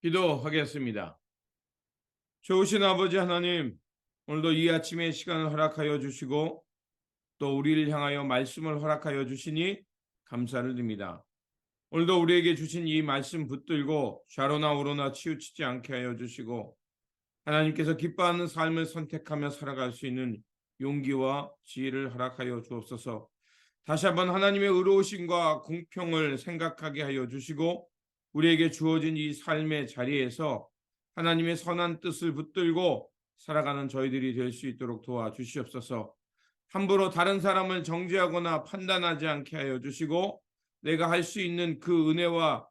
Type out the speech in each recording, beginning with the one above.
기도하겠습니다. 좋으신 아버지 하나님, 오늘도 이 아침에 시간을 허락하여 주시고 또 우리를 향하여 말씀을 허락하여 주시니 감사를 드립니다. 오늘도 우리에게 주신 이 말씀 붙들고 좌로나 우로나 치우치지 않게 하여 주시고 하나님께서 기뻐하는 삶을 선택하며 살아갈 수 있는 용기와 지혜를 허락하여 주옵소서. 다시 한번 하나님의 의로우심과 공평을 생각하게 하여 주시고 우리에게 주어진 이 삶의 자리에서 하나님의 선한 뜻을 붙들고 살아가는 저희들이 될 수 있도록 도와주시옵소서. 함부로 다른 사람을 정죄하거나 판단하지 않게 하여 주시고 내가 할 수 있는 그 은혜와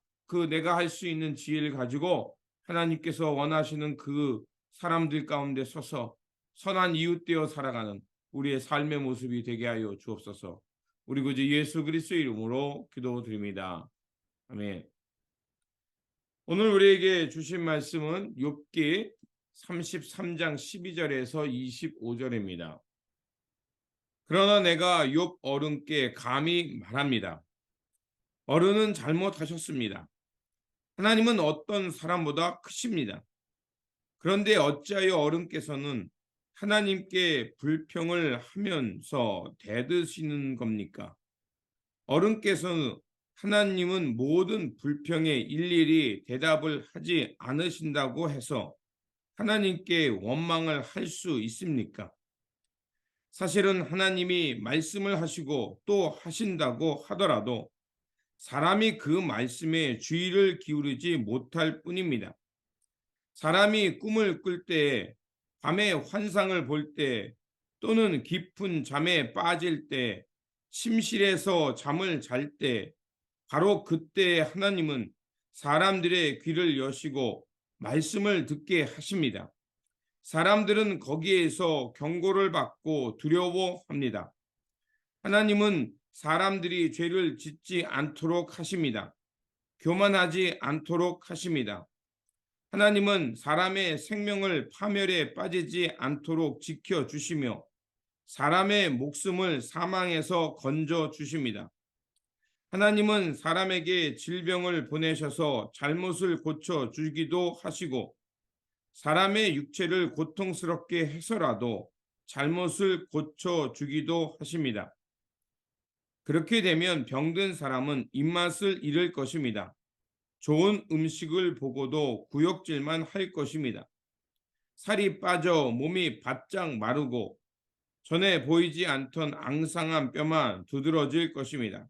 내가 할 수 있는 지혜를 가지고 하나님께서 원하시는 그 사람들 가운데 서서 선한 이웃되어 살아가는 우리의 삶의 모습이 되게 하여 주옵소서. 우리 구주 예수 그리스도의 이름으로 기도드립니다. 아멘. 오늘 우리에게 주신 말씀은 욥기 33장 12절에서 25절입니다. 그러나 내가 욥 어른께 감히 말합니다. 어른은 잘못하셨습니다. 하나님은 어떤 사람보다 크십니다. 그런데 어찌하여 어른께서는 하나님께 불평을 하면서 대드시는 겁니까? 어른께서는 하나님은 모든 불평에 일일이 대답을 하지 않으신다고 해서 하나님께 원망을 할 수 있습니까? 사실은 하나님이 말씀을 하시고 또 하신다고 하더라도 사람이 그 말씀에 주의를 기울이지 못할 뿐입니다. 사람이 꿈을 꿀 때, 밤에 환상을 볼 때, 또는 깊은 잠에 빠질 때, 침실에서 잠을 잘 때, 바로 그때 하나님은 사람들의 귀를 여시고 말씀을 듣게 하십니다. 사람들은 거기에서 경고를 받고 두려워합니다. 하나님은 사람들이 죄를 짓지 않도록 하십니다. 교만하지 않도록 하십니다. 하나님은 사람의 생명을 파멸에 빠지지 않도록 지켜주시며 사람의 목숨을 사망에서 건져주십니다. 하나님은 사람에게 질병을 보내셔서 잘못을 고쳐주기도 하시고 사람의 육체를 고통스럽게 해서라도 잘못을 고쳐주기도 하십니다. 그렇게 되면 병든 사람은 입맛을 잃을 것입니다. 좋은 음식을 보고도 구역질만 할 것입니다. 살이 빠져 몸이 바짝 마르고 전에 보이지 않던 앙상한 뼈만 두드러질 것입니다.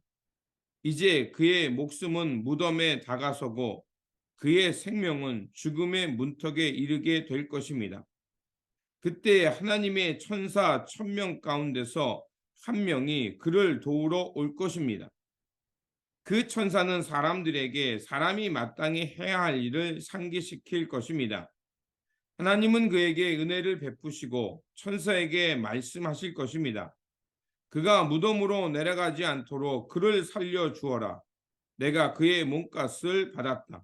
이제 그의 목숨은 무덤에 다가서고 그의 생명은 죽음의 문턱에 이르게 될 것입니다. 그때 하나님의 천사 1000명 가운데서 한 명이 그를 도우러 올 것입니다. 그 천사는 사람들에게 사람이 마땅히 해야 할 일을 상기시킬 것입니다. 하나님은 그에게 은혜를 베푸시고 천사에게 말씀하실 것입니다. 그가 무덤으로 내려가지 않도록 그를 살려 주어라. 내가 그의 몸값을 받았다.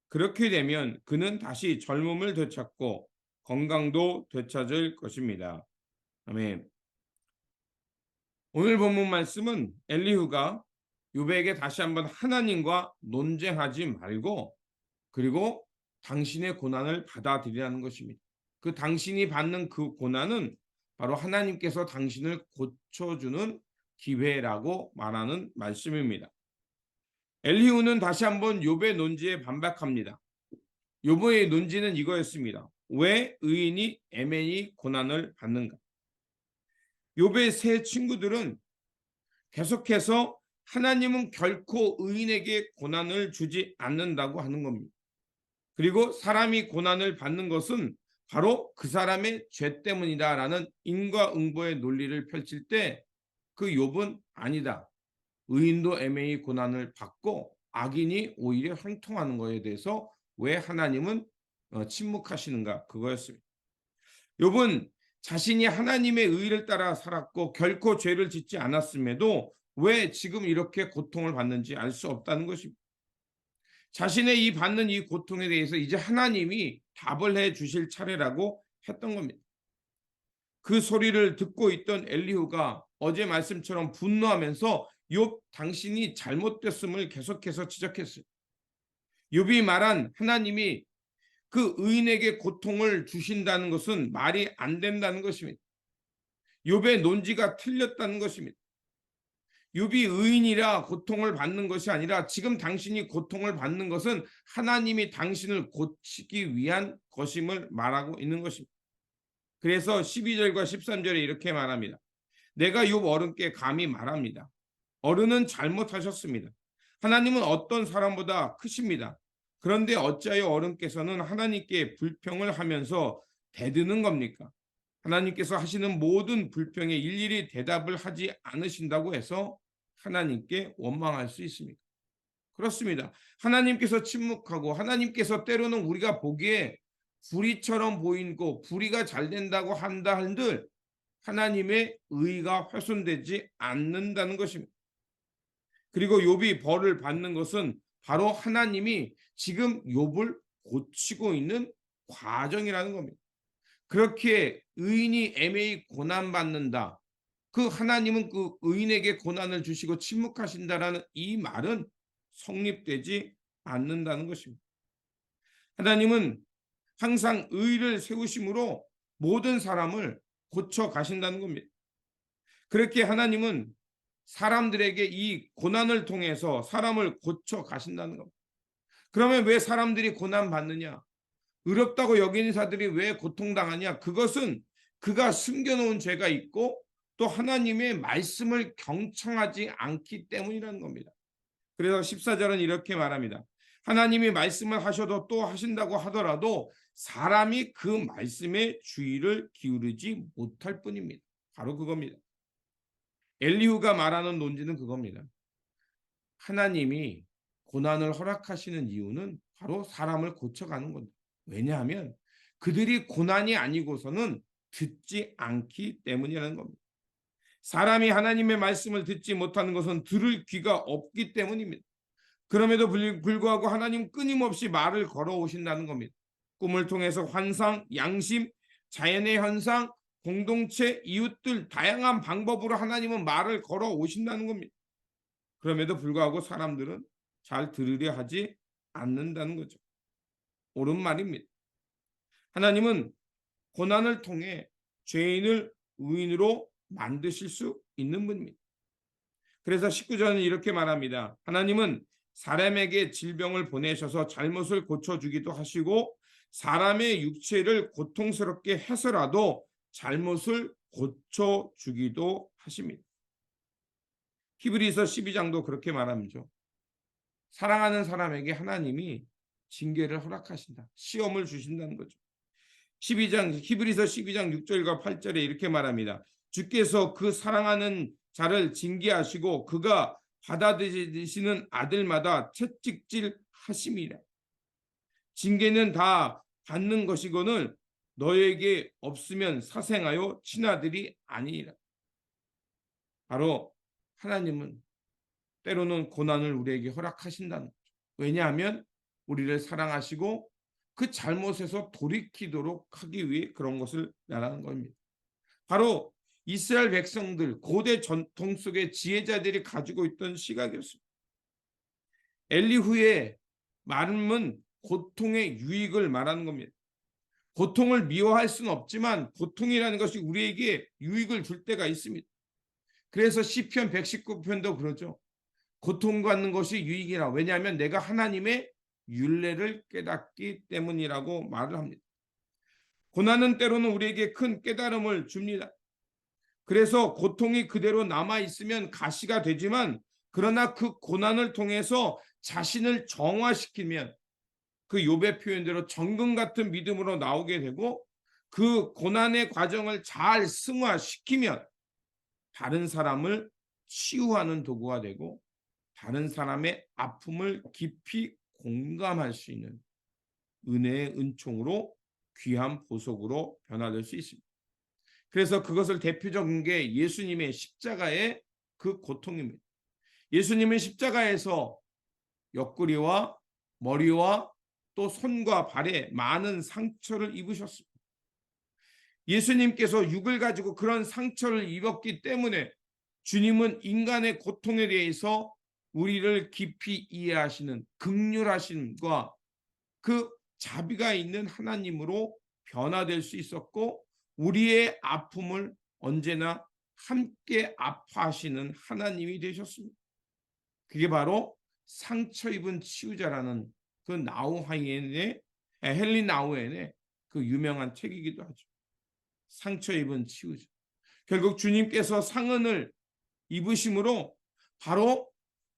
그렇게 되면 그는 다시 젊음을 되찾고 건강도 되찾을 것입니다. 아멘. 오늘 본문 말씀은 엘리후가 욥에게 다시 한번 하나님과 논쟁하지 말고 그리고 당신의 고난을 받아들이라는 것입니다. 그 당신이 받는 그 고난은 바로 하나님께서 당신을 고쳐주는 기회라고 말하는 말씀입니다. 엘리후는 다시 한번 욥의 논지에 반박합니다. 욥의 논지는 이거였습니다. 왜 의인이 애매히 고난을 받는가? 욥의 세 친구들은 계속해서 하나님은 결코 의인에게 고난을 주지 않는다고 하는 겁니다. 그리고 사람이 고난을 받는 것은 바로 그 사람의 죄 때문이다라는 인과응보의 논리를 펼칠 때 그 욥은 아니다. 의인도 애매히 고난을 받고 악인이 오히려 형통하는 것에 대해서 왜 하나님은 침묵하시는가 그거였습니다. 욥은 자신이 하나님의 의를 따라 살았고 결코 죄를 짓지 않았음에도 왜 지금 이렇게 고통을 받는지 알 수 없다는 것입니다. 자신의 이 받는 이 고통에 대해서 이제 하나님이 답을 해 주실 차례라고 했던 겁니다. 그 소리를 듣고 있던 엘리후가 어제 말씀처럼 분노하면서 욥 당신이 잘못됐음을 계속해서 지적했어요. 욥이 말한 하나님이 그 의인에게 고통을 주신다는 것은 말이 안 된다는 것입니다. 욥의 논지가 틀렸다는 것입니다. 욥이 의인이라 고통을 받는 것이 아니라 지금 당신이 고통을 받는 것은 하나님이 당신을 고치기 위한 것임을 말하고 있는 것입니다. 그래서 12절과 13절에 이렇게 말합니다. 내가 욥 어른께 감히 말합니다. 어른은 잘못하셨습니다. 하나님은 어떤 사람보다 크십니다. 그런데 어찌하여 어른께서는 하나님께 불평을 하면서 대드는 겁니까? 하나님께서 하시는 모든 불평에 일일이 대답을 하지 않으신다고 해서 하나님께 원망할 수 있습니까? 그렇습니다. 하나님께서 침묵하고 하나님께서 때로는 우리가 보기에 불의처럼 보이고 불의가 잘 된다고 한다 한들 하나님의 의가 훼손되지 않는다는 것입니다. 그리고 욥이 벌을 받는 것은 바로 하나님이 지금 욥을 고치고 있는 과정이라는 겁니다. 그렇게 의인이 애매히 고난받는다. 그 하나님은 그 의인에게 고난을 주시고 침묵하신다라는 이 말은 성립되지 않는다는 것입니다. 하나님은 항상 의를 세우심으로 모든 사람을 고쳐 가신다는 겁니다. 그렇게 하나님은 사람들에게 이 고난을 통해서 사람을 고쳐 가신다는 겁니다. 그러면 왜 사람들이 고난 받느냐? 의롭다고 여기는 자들이 왜 고통당하냐? 그것은 그가 숨겨놓은 죄가 있고 또 하나님의 말씀을 경청하지 않기 때문이라는 겁니다. 그래서 14절은 이렇게 말합니다. 하나님이 말씀을 하셔도 또 하신다고 하더라도 사람이 그 말씀에 주의를 기울이지 못할 뿐입니다. 바로 그겁니다. 엘리후가 말하는 논지는 그겁니다. 하나님이 고난을 허락하시는 이유는 바로 사람을 고쳐가는 겁니다. 왜냐하면 그들이 고난이 아니고서는 듣지 않기 때문이라는 겁니다. 사람이 하나님의 말씀을 듣지 못하는 것은 들을 귀가 없기 때문입니다. 그럼에도 불구하고 하나님 끊임없이 말을 걸어오신다는 겁니다. 꿈을 통해서 환상, 양심, 자연의 현상, 공동체, 이웃들 다양한 방법으로 하나님은 말을 걸어오신다는 겁니다. 그럼에도 불구하고 사람들은 잘 들으려 하지 않는다는 거죠. 옳은 말입니다. 하나님은 고난을 통해 죄인을 의인으로 만드실 수 있는 분입니다. 그래서 19절은 이렇게 말합니다. 하나님은 사람에게 질병을 보내셔서 잘못을 고쳐주기도 하시고 사람의 육체를 고통스럽게 해서라도 잘못을 고쳐주기도 하십니다. 히브리서 12장도 그렇게 말하죠. 사랑하는 사람에게 하나님이 징계를 허락하신다. 시험을 주신다는 거죠. 히브리서 12장 6절과 8절에 이렇게 말합니다. 주께서 그 사랑하는 자를 징계하시고 그가 받아들이시는 아들마다 채찍질 하심이라. 징계는 다 받는 것이거늘 너에게 없으면 사생하여 친아들이 아니니라. 바로 하나님은 때로는 고난을 우리에게 허락하신다는 거죠. 왜냐하면 우리를 사랑하시고 그 잘못에서 돌이키도록 하기 위해 그런 것을 말하는 겁니다. 바로 이스라엘 백성들 고대 전통 속의 지혜자들이 가지고 있던 시각이었습니다. 엘리후의 말은 고통의 유익을 말하는 겁니다. 고통을 미워할 수는 없지만 고통이라는 것이 우리에게 유익을 줄 때가 있습니다. 그래서 시편 119편도 그러죠. 고통받는 것이 유익이라. 왜냐하면 내가 하나님의 율례를 깨닫기 때문이라고 말을 합니다. 고난은 때로는 우리에게 큰 깨달음을 줍니다. 그래서 고통이 그대로 남아있으면 가시가 되지만 그러나 그 고난을 통해서 자신을 정화시키면 그 욥의 표현대로 정금 같은 믿음으로 나오게 되고 그 고난의 과정을 잘 승화시키면 다른 사람을 치유하는 도구가 되고 다른 사람의 아픔을 깊이 공감할 수 있는 은혜의 은총으로 귀한 보석으로 변화될 수 있습니다. 그래서 그것을 대표적인 게 예수님의 십자가의 그 고통입니다. 예수님은 십자가에서 옆구리와 머리와 또 손과 발에 많은 상처를 입으셨습니다. 예수님께서 육을 가지고 그런 상처를 입었기 때문에 주님은 인간의 고통에 대해서 우리를 깊이 이해하시는 긍휼하심과 그 자비가 있는 하나님으로 변화될 수 있었고, 우리의 아픔을 언제나 함께 아파하시는 하나님이 되셨습니다. 그게 바로 상처 입은 치유자라는 그 나우하이엔의 헨리 나우엔의 그 유명한 책이기도 하죠. 상처 입은 치유자. 결국 주님께서 상흔을 입으심으로 바로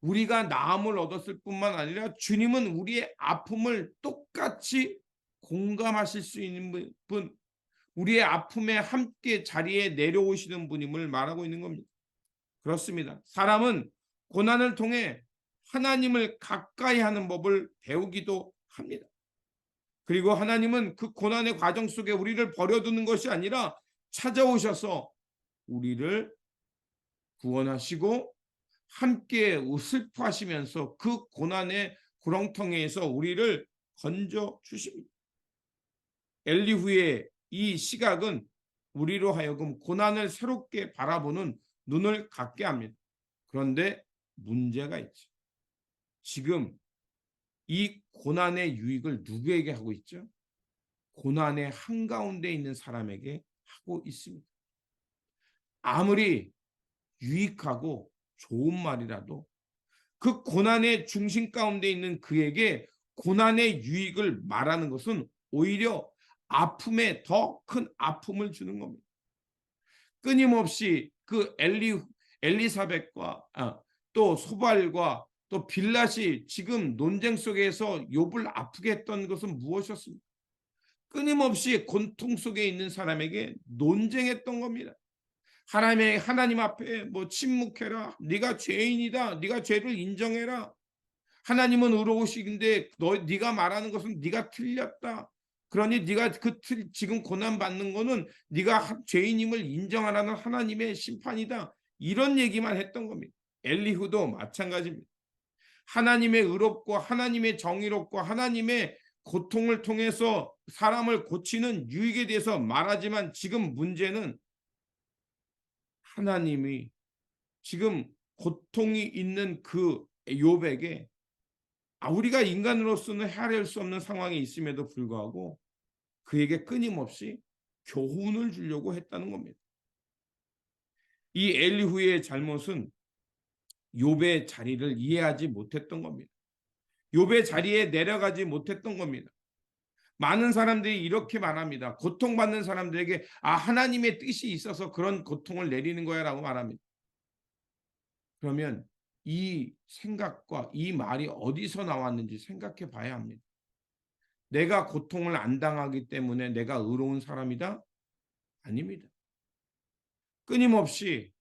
우리가 나음을 얻었을 뿐만 아니라 주님은 우리의 아픔을 똑같이 공감하실 수 있는 분, 우리의 아픔에 함께 자리에 내려오시는 분임을 말하고 있는 겁니다. 그렇습니다. 사람은 고난을 통해 하나님을 가까이 하는 법을 배우기도 합니다. 그리고 하나님은 그 고난의 과정 속에 우리를 버려두는 것이 아니라 찾아오셔서 우리를 구원하시고 함께 슬퍼하시면서 그 고난의 구렁텅이에서 우리를 건져 주십니다. 엘리후의 이 시각은 우리로 하여금 고난을 새롭게 바라보는 눈을 갖게 합니다. 그런데 문제가 있죠. 지금 이 고난의 유익을 누구에게 하고 있죠? 고난의 한가운데 있는 사람에게 하고 있습니다. 아무리 유익하고 좋은 말이라도 그 고난의 중심 가운데 있는 그에게 고난의 유익을 말하는 것은 오히려 아픔에 더 큰 아픔을 주는 겁니다. 끊임없이 그 엘리사벳과 또 소발과 또 빌랏이 지금 논쟁 속에서 욥을 아프게 했던 것은 무엇이었습니까? 끊임없이 고통 속에 있는 사람에게 논쟁했던 겁니다. 하나님 앞에 뭐 침묵해라. 네가 죄인이다. 네가 죄를 인정해라. 하나님은 의로우시긴데 네가 말하는 것은 네가 틀렸다. 그러니 네가 지금 고난 받는 거는 네가 죄인임을 인정하라는 하나님의 심판이다. 이런 얘기만 했던 겁니다. 엘리후도 마찬가지입니다. 하나님의 의롭고 하나님의 정의롭고 하나님의 고통을 통해서 사람을 고치는 유익에 대해서 말하지만 지금 문제는 하나님이 지금 고통이 있는 그 욥에게 우리가 인간으로서는 헤아릴 수 없는 상황에 있음에도 불구하고 그에게 끊임없이 교훈을 주려고 했다는 겁니다. 이 엘리후의 잘못은 욥의 자리를 이해하지 못했던 겁니다. 욥의 자리에 내려가지 못했던 겁니다. 많은 사람들이 이렇게 말합니다. 고통받는 사람들에게 하나님의 뜻이 있어서 그런 고통을 내리는 거야 라고 말합니다. 그러면 이 생각과 이 말이 어디서 나왔는지 생각해 봐야 합니다. 내가 고통을 안 당하기 때문에 내가 의로운 사람이다? 아닙니다. 끊임없이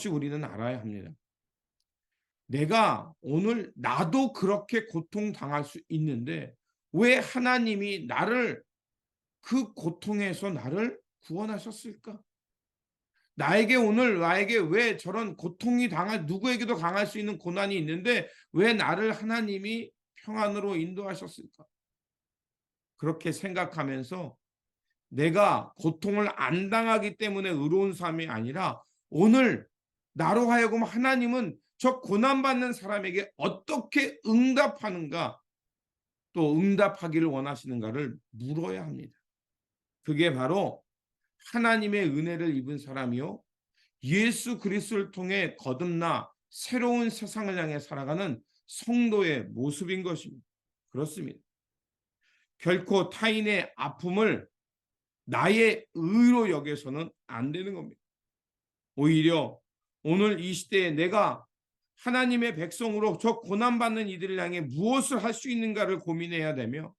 우리는 알아야 합니다. 내가 오늘 나도 그렇게 고통당할 수 있는데 왜 하나님이 그 고통에서 나를 구원하셨을까? 나에게 왜 저런 고통이 누구에게도 당할 수 있는 고난이 있는데 왜 나를 하나님이 평안으로 인도하셨을까? 그렇게 생각하면서 내가 고통을 안 당하기 때문에 의로운 삶이 아니라 오늘 나로 하여금 하나님은 저 고난받는 사람에게 어떻게 응답하는가, 또 응답하기를 원하시는가를 물어야 합니다. 그게 바로 하나님의 은혜를 입은 사람이요, 예수 그리스도를 통해 거듭나 새로운 세상을 향해 살아가는 성도의 모습인 것입니다. 그렇습니다. 결코 타인의 아픔을 나의 의로 여겨서는 안 되는 겁니다. 오히려 오늘 이 시대에 내가 하나님의 백성으로 저 고난받는 이들을 향해 무엇을 할 수 있는가를 고민해야 되며,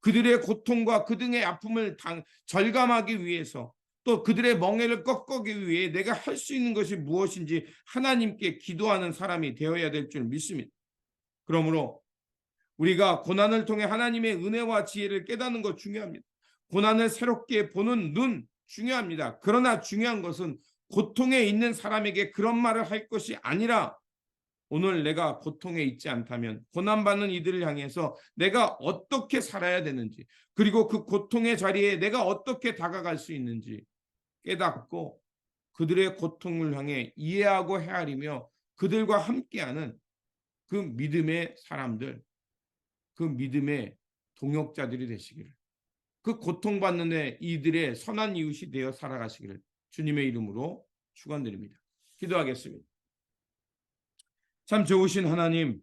그들의 고통과 그들의 아픔을 절감하기 위해서, 또 그들의 멍에를 꺾기 위해 내가 할 수 있는 것이 무엇인지 하나님께 기도하는 사람이 되어야 될 줄 믿습니다. 그러므로 우리가 고난을 통해 하나님의 은혜와 지혜를 깨닫는 것 중요합니다. 고난을 새롭게 보는 눈 중요합니다. 그러나 중요한 것은 고통에 있는 사람에게 그런 말을 할 것이 아니라, 오늘 내가 고통에 있지 않다면 고난받는 이들을 향해서 내가 어떻게 살아야 되는지, 그리고 그 고통의 자리에 내가 어떻게 다가갈 수 있는지 깨닫고 그들의 고통을 향해 이해하고 헤아리며 그들과 함께하는 그 믿음의 사람들, 그 믿음의 동역자들이 되시기를, 그 고통받는 이들의 선한 이웃이 되어 살아가시기를 주님의 이름으로 축원드립니다. 기도하겠습니다. 참 좋으신 하나님,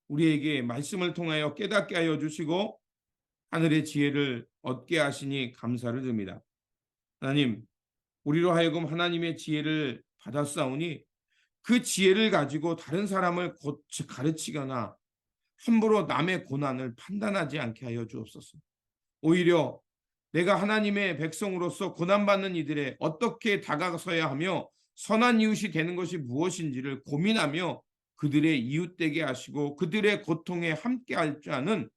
우리에게 말씀을 통하여 깨닫게 하여 주시고 하늘의 지혜를 얻게 하시니 감사를 드립니다. 하나님, 우리로 하여금 하나님의 지혜를 받았사오니 그 지혜를 가지고 다른 사람을 가르치거나 함부로 남의 고난을 판단하지 않게 하여 주옵소서. 오히려 내가 하나님의 백성으로서 고난받는 이들에 어떻게 다가서야 하며 선한 이웃이 되는 것이 무엇인지를 고민하며 그들의 이웃되게 하시고 그들의 고통에 함께할 줄 아는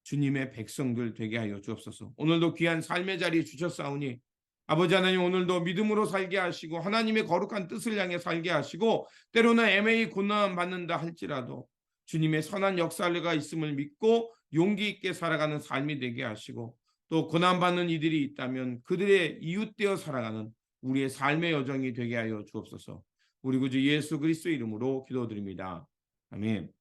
주님의 백성들 되게 하여 주옵소서. 오늘도 귀한 삶의 자리 주셨사오니 아버지 하나님, 오늘도 믿음으로 살게 하시고 하나님의 거룩한 뜻을 향해 살게 하시고 때로는 애매히 고난 받는다 할지라도 주님의 선한 역사가 있음을 믿고 용기 있게 살아가는 삶이 되게 하시고 또 고난받는 이들이 있다면 그들의 이웃되어 살아가는 우리의 삶의 여정이 되게 하여 주옵소서. 우리 구주 예수 그리스도 이름으로 기도드립니다. 아멘.